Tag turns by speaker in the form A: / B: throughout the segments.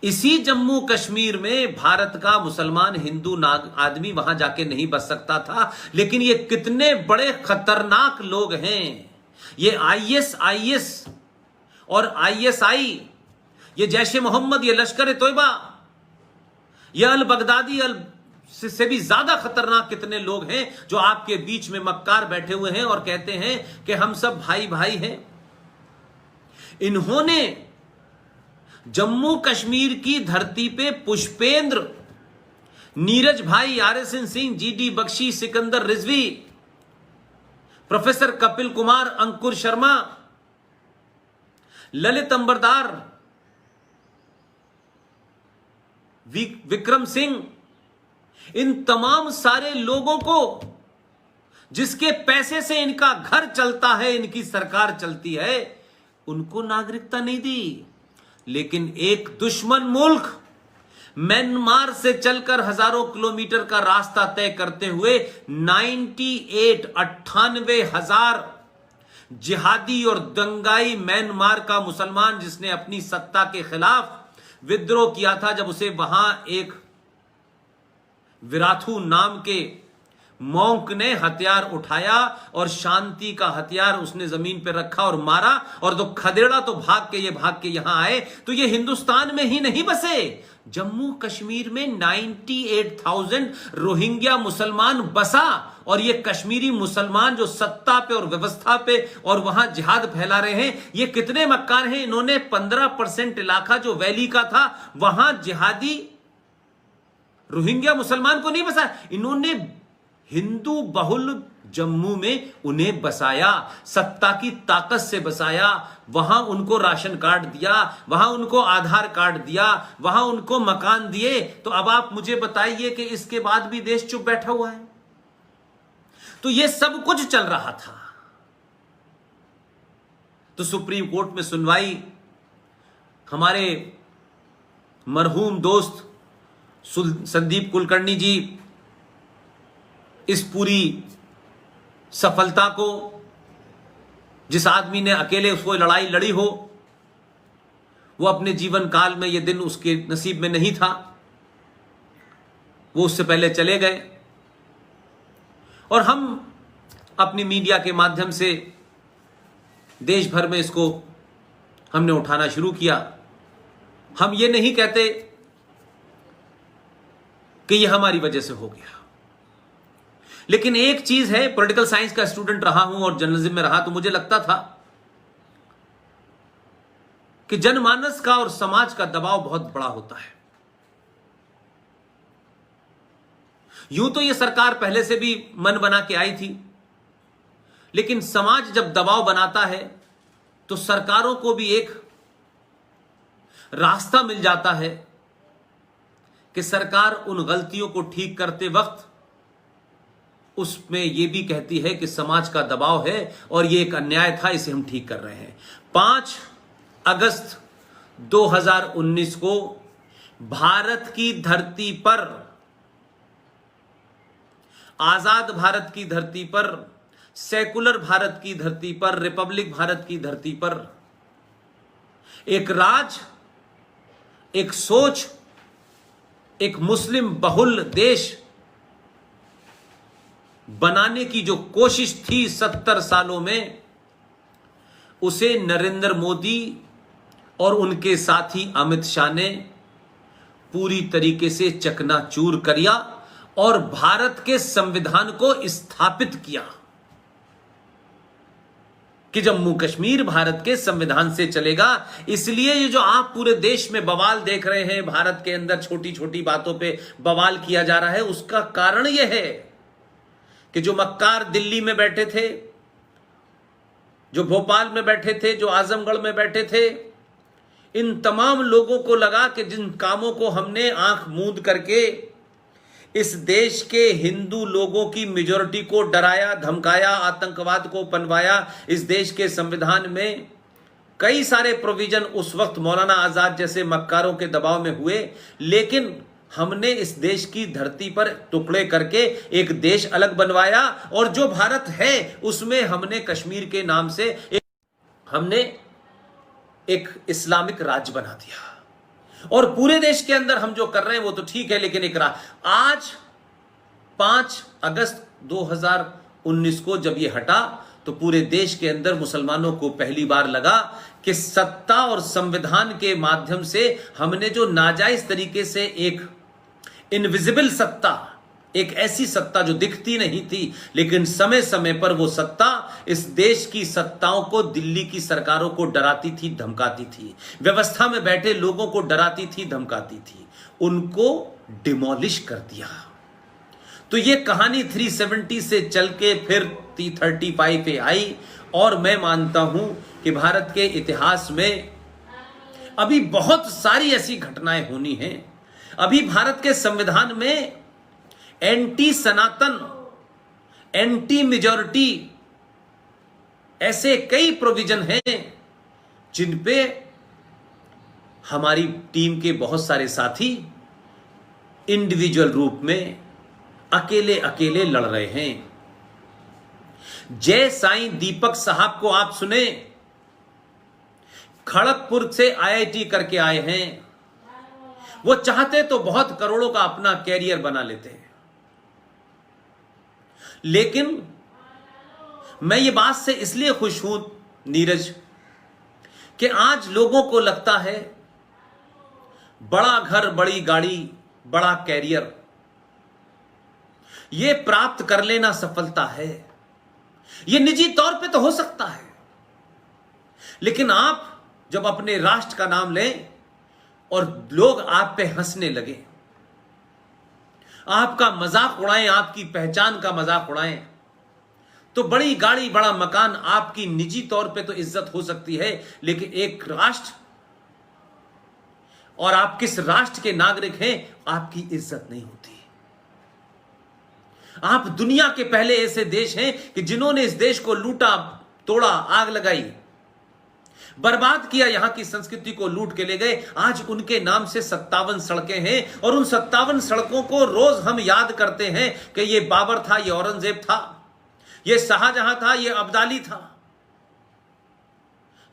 A: इसी जम्मू कश्मीर में भारत का मुसलमान हिंदू आदमी वहां जाके नहीं बच सकता था। लेकिन ये कितने बड़े खतरनाक लोग हैं, ये आईएस और आईएसआई, ये जैश ए मोहम्मद, ये लश्कर ए तोयबा, ये अल बगदादी से भी ज्यादा खतरनाक कितने लोग हैं जो आपके बीच में मक्कार बैठे हुए हैं और कहते हैं कि हम सब भाई भाई हैं। इन्होंने जम्मू कश्मीर की धरती पे पुष्पेंद्र, नीरज भाई, RSN Singh, GD Bakshi, Sikandar Rizvi, professor Kapil Kumar, Ankur Sharma, Lalit Ambardar, Vikram Singh, इन तमाम सारे लोगों को जिसके पैसे से इनका घर चलता है, इनकी सरकार चलती है, उनको नागरिकता नहीं दी। लेकिन एक दुश्मन मुल्क म्यांमार से चलकर हजारों किलोमीटर का रास्ता तय करते हुए 98,98,000 जिहादी और दंगाई म्यांमार का मुसलमान जिसने अपनी सत्ता के खिलाफ विद्रोह किया था, जब उसे वहां एक विराथू नाम के मॉन्क ने हथियार उठाया और शांति का हथियार उसने जमीन पर रखा और मारा, और तो खदेड़ा तो भाग के यहां आए। तो ये हिंदुस्तान में ही नहीं बसे, जम्मू कश्मीर में 98,000 रोहिंग्या मुसलमान बसा। और ये कश्मीरी मुसलमान जो सत्ता पे और व्यवस्था पे और वहां जिहाद फैला रहे हैं, ये कितने मक्कार हैं। इन्होंने 15% इलाका जो वैली का था वहां जिहादी रोहिंग्या मुसलमान को नहीं बसा, इन्होंने हिंदू बहुल जम्मू में उन्हें बसाया, सत्ता की ताकत से बसाया। वहां उनको राशन कार्ड दिया, वहां उनको आधार कार्ड दिया, वहां उनको मकान दिए। तो अब आप मुझे बताइए कि इसके बाद भी देश चुप बैठा हुआ है। तो यह सब कुछ चल रहा था। तो सुप्रीम कोर्ट में सुनवाई, हमारे मरहूम दोस्त संदीप कुलकर्णी जी इस पूरी सफलता को, जिस आदमी ने अकेले उसको लड़ाई लड़ी हो, वो अपने जीवन काल में यह दिन उसके नसीब में नहीं था, वो उससे पहले चले गए। और हम अपनी मीडिया के माध्यम से देश भर में इसको हमने उठाना शुरू किया। हम ये नहीं कहते कि यह हमारी वजह से हो गया, लेकिन एक चीज है, पॉलिटिकल साइंस का स्टूडेंट रहा हूं और जर्नलिज्म में रहा, तो मुझे लगता था कि जनमानस का और समाज का दबाव बहुत बड़ा होता है। यूं तो यह सरकार पहले से भी मन बना के आई थी, लेकिन समाज जब दबाव बनाता है तो सरकारों को भी एक रास्ता मिल जाता है कि सरकार उन गलतियों को ठीक करते वक्त उसमें यह भी कहती है कि समाज का दबाव है और यह एक अन्याय था, इसे हम ठीक कर रहे हैं। 5 अगस्त 2019 को भारत की धरती पर, आजाद भारत की धरती पर, सेकुलर भारत की धरती पर, रिपब्लिक भारत की धरती पर एक राज, एक सोच, एक मुस्लिम बहुल देश बनाने की जो कोशिश थी 70 सालों में, उसे नरेंद्र मोदी और उनके साथी अमित शाह ने पूरी तरीके से चकनाचूर किया और भारत के संविधान को स्थापित किया कि जम्मू कश्मीर भारत के संविधान से चलेगा। इसलिए ये जो आप पूरे देश में बवाल देख रहे हैं, भारत के अंदर छोटी छोटी बातों पे बवाल किया जा रहा है, उसका कारण यह है कि जो मक्कार दिल्ली में बैठे थे, जो भोपाल में बैठे थे, जो आजमगढ़ में बैठे थे, इन तमाम लोगों को लगा कि जिन कामों को हमने आंख मूंद करके इस देश के हिंदू लोगों की मेजॉरिटी को डराया, धमकाया, आतंकवाद को पनवाया, इस देश के संविधान में कई सारे प्रोविजन उस वक्त मौलाना आजाद जैसे मक्कारों के दबाव में हुए, लेकिन हमने इस देश की धरती पर टुकड़े करके एक देश अलग बनवाया और जो भारत है उसमें हमने कश्मीर के नाम से हमने एक इस्लामिक राज्य बना दिया। और पूरे देश के अंदर हम जो कर रहे हैं वो तो ठीक है, लेकिन आज 5 अगस्त 2019 को जब ये हटा तो पूरे देश के अंदर मुसलमानों को पहली बार लगा कि सत्ता और संविधान के माध्यम से हमने जो नाजायज तरीके से एक इनविजिबल सत्ता, एक ऐसी सत्ता जो दिखती नहीं थी लेकिन समय समय पर वो सत्ता इस देश की सत्ताओं को, दिल्ली की सरकारों को डराती थी, धमकाती थी, व्यवस्था में बैठे लोगों को डराती थी, धमकाती थी, उनको डिमोलिश कर दिया। तो ये कहानी 370 से चल के फिर 335 पे आई और मैं मानता हूं कि भारत के इतिहास में अभी बहुत सारी ऐसी घटनाएं होनी हैं। अभी भारत के संविधान में एंटी सनातन, एंटी मेजॉरिटी ऐसे कई प्रोविजन हैं जिन पे हमारी टीम के बहुत सारे साथी इंडिविजुअल रूप में अकेले अकेले लड़ रहे हैं। जय साईं दीपक साहब को आप सुने, खड़गपुर से आईआईटी करके आए हैं। वो चाहते तो बहुत करोड़ों का अपना कैरियर बना लेते हैं, लेकिन मैं ये बात से इसलिए खुश हूं नीरज कि आज लोगों को लगता है बड़ा घर, बड़ी गाड़ी, बड़ा कैरियर ये प्राप्त कर लेना सफलता है। ये निजी तौर पे तो हो सकता है, लेकिन आप जब अपने राष्ट्र का नाम लें और लोग आप पे हंसने लगे, आपका मजाक उड़ाएं, आपकी पहचान का मजाक उड़ाएं, तो बड़ी गाड़ी, बड़ा मकान आपकी निजी तौर पे तो इज्जत हो सकती है, लेकिन एक राष्ट्र और आप किस राष्ट्र के नागरिक हैं आपकी इज्जत नहीं होती। आप दुनिया के पहले ऐसे देश हैं कि जिन्होंने इस देश को लूटा, तोड़ा, आग लगाई, बर्बाद किया, यहां की संस्कृति को लूट के ले गए। आज उनके नाम से 57 सड़कें हैं और उन 57 सड़कों को रोज हम याद करते हैं कि ये बाबर था, ये औरंगजेब था, ये शाहजहां था, ये अब्दाली था।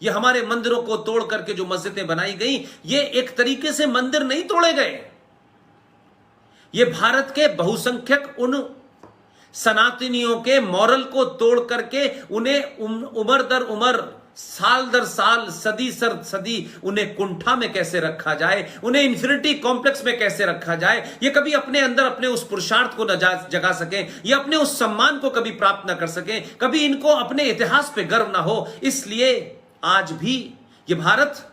A: ये हमारे मंदिरों को तोड़ करके जो मस्जिदें बनाई गई, ये एक तरीके से मंदिर नहीं तोड़े गए, ये भारत के बहुसंख्यक उन सनातनियों के मॉरल को तोड़ करके उन्हें उम्र दर उम्र, साल दर साल, सदी सर सदी उन्हें कुंठा में कैसे रखा जाए, उन्हें इंफिनिटी कॉम्प्लेक्स में कैसे रखा जाए, ये कभी अपने अंदर अपने उस पुरुषार्थ को न जगा सकें, ये अपने उस सम्मान को कभी प्राप्त न कर सकें, कभी इनको अपने इतिहास पे गर्व ना हो। इसलिए आज भी ये भारत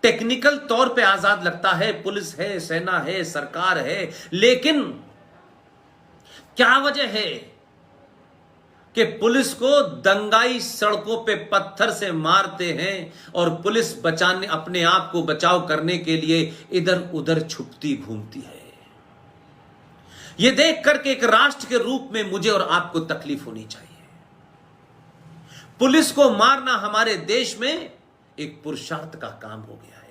A: टेक्निकल तौर पे आजाद लगता है, पुलिस है, सेना है, सरकार है, लेकिन क्या वजह है कि पुलिस को दंगाई सड़कों पे पत्थर से मारते हैं और पुलिस बचाने, अपने आप को बचाव करने के लिए इधर उधर छुपती घूमती है। यह देख करके एक राष्ट्र के रूप में मुझे और आपको तकलीफ होनी चाहिए। पुलिस को मारना हमारे देश में एक पुरुषार्थ का काम हो गया है।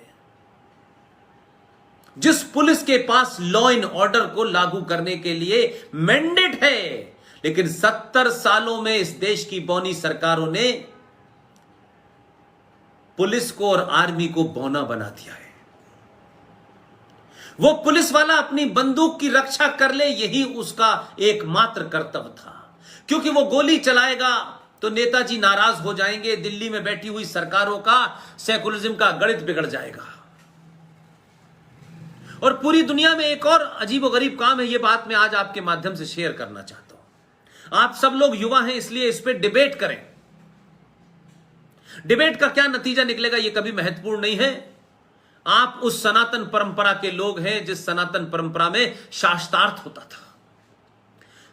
A: जिस पुलिस के पास लॉ एंड ऑर्डर को लागू करने के लिए मैंडेट है, लेकिन 70 सालों में इस देश की बौनी सरकारों ने पुलिस को और आर्मी को बौना बना दिया है। वो पुलिस वाला अपनी बंदूक की रक्षा कर ले, यही उसका एकमात्र कर्तव्य था, क्योंकि वो गोली चलाएगा तो नेताजी नाराज हो जाएंगे, दिल्ली में बैठी हुई सरकारों का सेकुलरिज्म का गणित बिगड़ जाएगा। और पूरी दुनिया में एक और अजीबोगरीब काम है, यह बात मैं आज आपके माध्यम से शेयर करना चाहता हूं। आप सब लोग युवा हैं, इसलिए इस पे डिबेट करें। डिबेट का क्या नतीजा निकलेगा यह कभी महत्वपूर्ण नहीं है। आप उस सनातन परंपरा के लोग हैं जिस सनातन परंपरा में शास्त्रार्थ होता था।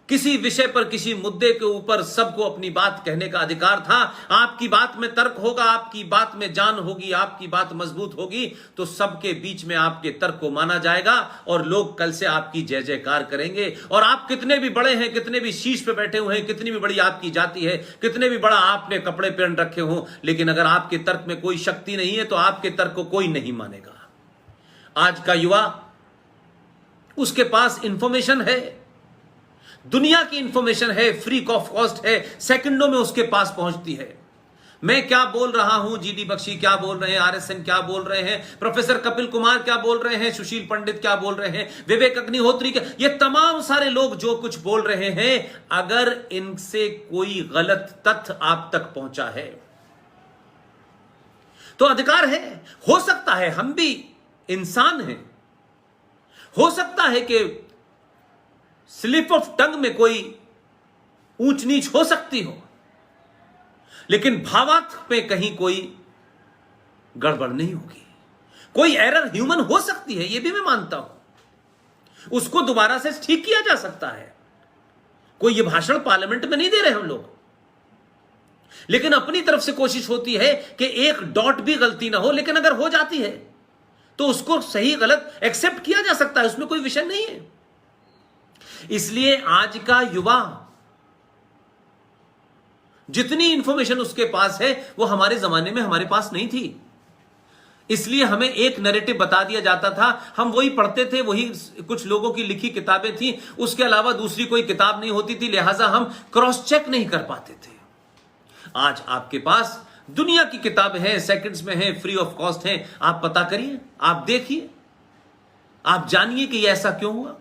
A: किसी विषय पर, किसी मुद्दे के ऊपर सबको अपनी बात कहने का अधिकार था। आपकी बात में तर्क होगा, आपकी बात में जान होगी, आपकी बात मजबूत होगी, तो सबके बीच में आपके तर्क को माना जाएगा और लोग कल से आपकी जय जयकार करेंगे। और आप कितने भी बड़े हैं, कितने भी शीश पे बैठे हुए हैं, कितनी भी बड़ी आपकी जाति है, कितने भी बड़ा आपने कपड़े पहन रखे हो, लेकिन अगर आपके तर्क में कोई शक्ति नहीं है तो आपके तर्क को कोई नहीं मानेगा। आज का युवा, उसके पास इंफॉर्मेशन है, दुनिया की इंफॉर्मेशन है, फ्री ऑफ कॉस्ट है, सेकंडों में उसके पास पहुंचती है। मैं क्या बोल रहा हूं, जीडी बख्शी क्या बोल रहे हैं, आरएसएन क्या बोल रहे हैं, प्रोफेसर कपिल कुमार क्या बोल रहे हैं, सुशील पंडित क्या बोल रहे हैं, विवेक अग्निहोत्री क्या, ये तमाम सारे लोग जो कुछ बोल रहे हैं, अगर इनसे कोई गलत तथ्य आप तक पहुंचा है तो अधिकार है, हो सकता है हम भी इंसान हैं, हो सकता है कि स्लिप ऑफ टंग में कोई ऊंच नीच हो सकती हो, लेकिन भावार्थ में कहीं कोई गड़बड़ नहीं होगी। कोई एरर ह्यूमन हो सकती है, यह भी मैं मानता हूं, उसको दोबारा से ठीक किया जा सकता है। कोई ये भाषण पार्लियामेंट में नहीं दे रहे हम लोग, लेकिन अपनी तरफ से कोशिश होती है कि एक डॉट भी गलती ना हो, लेकिन अगर हो जाती है तो उसको सही गलत एक्सेप्ट किया जा सकता है, उसमें कोई विषय नहीं है। इसलिए आज का युवा जितनी इंफॉर्मेशन उसके पास है वो हमारे जमाने में हमारे पास नहीं थी। इसलिए हमें एक नैरेटिव बता दिया जाता था, हम वही पढ़ते थे, वही कुछ लोगों की लिखी किताबें थी, उसके अलावा दूसरी कोई किताब नहीं होती थी, लिहाजा हम क्रॉस चेक नहीं कर पाते थे। आज आपके पास दुनिया की किताब है, सेकंड्स में है, फ्री ऑफ कॉस्ट है, आप पता करिए, आप देखिए, आप जानिए कि यह ऐसा क्यों हुआ।